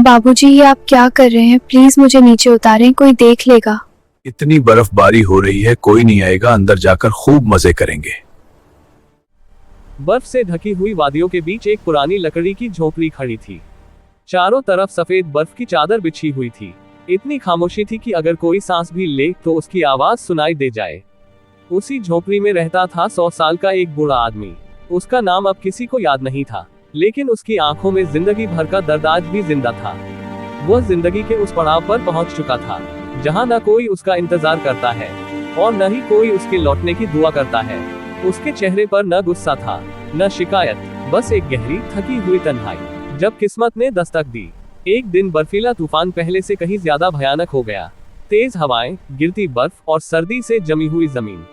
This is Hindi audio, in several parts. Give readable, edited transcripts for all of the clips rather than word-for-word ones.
बाबूजी, ये आप क्या कर रहे हैं? प्लीज मुझे नीचे उतारें, कोई देख लेगा। इतनी बर्फबारी हो रही है, कोई नहीं आएगा, अंदर जाकर खूब मजे करेंगे। बर्फ से ढकी हुई वादियों के बीच एक पुरानी लकड़ी की झोपड़ी खड़ी थी। चारों तरफ सफेद बर्फ की चादर बिछी हुई थी। इतनी खामोशी थी कि अगर कोई सांस भी ले तो उसकी आवाज सुनाई दे जाए। उसी झोपड़ी में रहता था 100 साल का एक बूढ़ा आदमी। उसका नाम अब किसी को याद नहीं था, लेकिन उसकी आंखों में जिंदगी भर का दर्द आज भी जिंदा था। वह जिंदगी के उस पड़ाव पर पहुंच चुका था जहां न कोई उसका इंतजार करता है और न ही कोई उसके लौटने की दुआ करता है। उसके चेहरे पर न गुस्सा था, न शिकायत, बस एक गहरी थकी हुई तन्हाई। जब किस्मत ने दस्तक दी, एक दिन बर्फीला तूफान पहले से कहीं ज्यादा भयानक हो गया। तेज हवाएं, गिरती बर्फ और सर्दी से जमी हुई जमीन।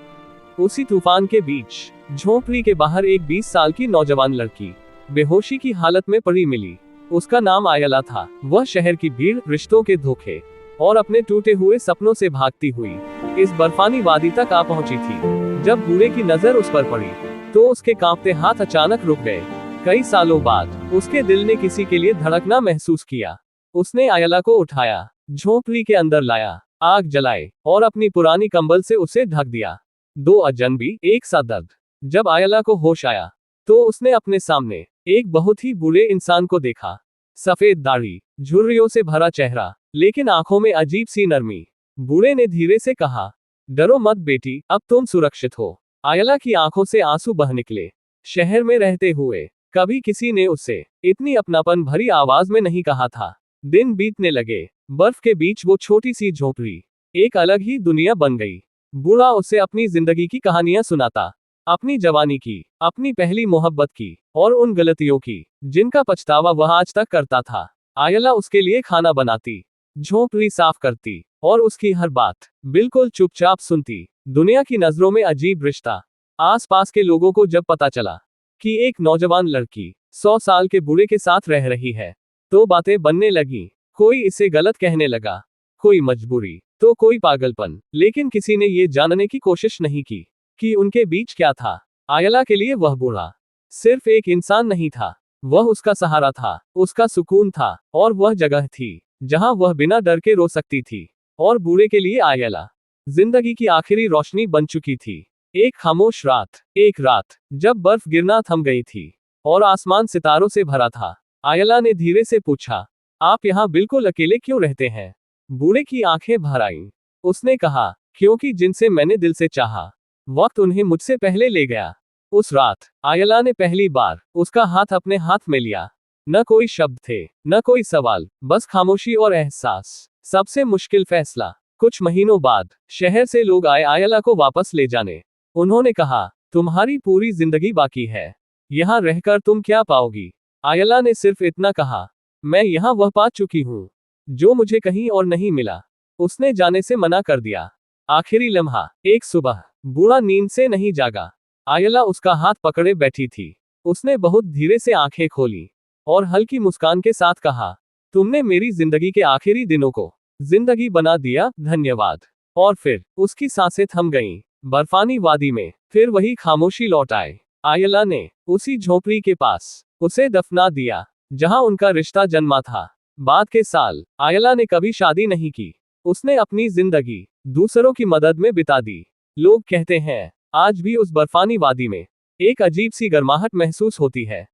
उसी तूफान के बीच झोपड़ी के बाहर एक 20 साल की नौजवान लड़की बेहोशी की हालत में पड़ी मिली। उसका नाम आयला था। वह शहर की भीड़, रिश्तों के धोखे और अपने टूटे हुए सपनों से भागती हुई इस बर्फानी वादी तक आ पहुंची थी। जब बूढ़े की नजर उस पर पड़ी तो उसके कांपते हाथ अचानक रुक गए। कई सालों बाद उसके दिल ने किसी के लिए धड़कना महसूस किया। उसने आयला को उठाया, झोपड़ी के अंदर लाया, आग जलाई और अपनी पुरानी कंबल से उसे ढक दिया। दो अजनबी, एक सा दर्द। जब आयला को होश आया तो उसने अपने सामने एक बहुत ही बूढ़े इंसान को देखा। सफेद दाढ़ी, झुर्रियों से भरा चेहरा, लेकिन आंखों में अजीब सी नरमी। बूढ़े ने धीरे से कहा, डरो मत बेटी, अब तुम सुरक्षित हो। आयला की आंखों से आंसू बह निकले। शहर में रहते हुए कभी किसी ने उससे इतनी अपनापन भरी आवाज में नहीं कहा था। दिन बीतने लगे। बर्फ के बीच वो छोटी सी झोपड़ी एक अलग ही दुनिया बन गई। बूढ़ा उसे अपनी जिंदगी की कहानियां सुनाता, अपनी जवानी की, अपनी पहली मोहब्बत की और उन गलतियों की जिनका पछतावा वह आज तक करता था। आयला उसके लिए खाना बनाती, झोपड़ी साफ करती और उसकी हर बात बिल्कुल चुपचाप सुनती। दुनिया की नजरों में अजीब रिश्ता। आसपास के लोगों को जब पता चला कि एक नौजवान लड़की 100 साल के बूढ़े के साथ रह रही है तो बातें बनने लगी। कोई इसे गलत कहने लगा, कोई मजबूरी तो कोई पागलपन, लेकिन किसी ने ये जानने की कोशिश नहीं की कि उनके बीच क्या था। आयला के लिए वह बूढ़ा सिर्फ एक इंसान नहीं था, वह उसका सहारा था, उसका सुकून था और वह जगह थी जहां वह बिना डर के रो सकती थी। और बूढ़े के लिए आयला जिंदगी की आखिरी रोशनी बन चुकी थी। एक खामोश रात, एक रात जब बर्फ गिरना थम गई थी और आसमान सितारों से भरा था, आयला ने धीरे से पूछा, आप यहाँ बिल्कुल अकेले क्यों रहते हैं? बूढ़े की आंखें भर आईं। उसने कहा, क्योंकि जिनसे मैंने दिल से चाहा, वक्त उन्हें मुझसे पहले ले गया। उस रात आयला ने पहली बार उसका हाथ अपने हाथ में लिया। न कोई शब्द थे, न कोई सवाल, बस खामोशी और एहसास। सबसे मुश्किल फैसला। कुछ महीनों बाद शहर से लोग आए आयला को वापस ले जाने। उन्होंने कहा, तुम्हारी पूरी जिंदगी बाकी है, यहाँ रहकर तुम क्या पाओगी? आयला ने सिर्फ इतना कहा, मैं यहाँ वह पा चुकी हूँ जो मुझे कहीं और नहीं मिला। उसने जाने से मना कर दिया। आखिरी लम्हा, एक सुबह, बूढ़ा नींद से नहीं जागा। आयला उसका हाथ पकड़े बैठी थी। उसने बहुत धीरे से आंखें खोली और हल्की मुस्कान के साथ कहा, तुमने मेरी जिंदगी के आखिरी दिनों को जिंदगी बना दिया, धन्यवाद। और फिर उसकी सांसें थम गईं। बर्फानी वादी में फिर वही खामोशी लौट आए। आयला ने उसी झोपड़ी के पास उसे दफना दिया जहां उनका रिश्ता जन्मा था। बाद के साल आयला ने कभी शादी नहीं की। उसने अपनी जिंदगी दूसरों की मदद में बिता दी। लोग कहते हैं, आज भी उस बर्फानी वादी में एक अजीब सी गर्माहट महसूस होती है।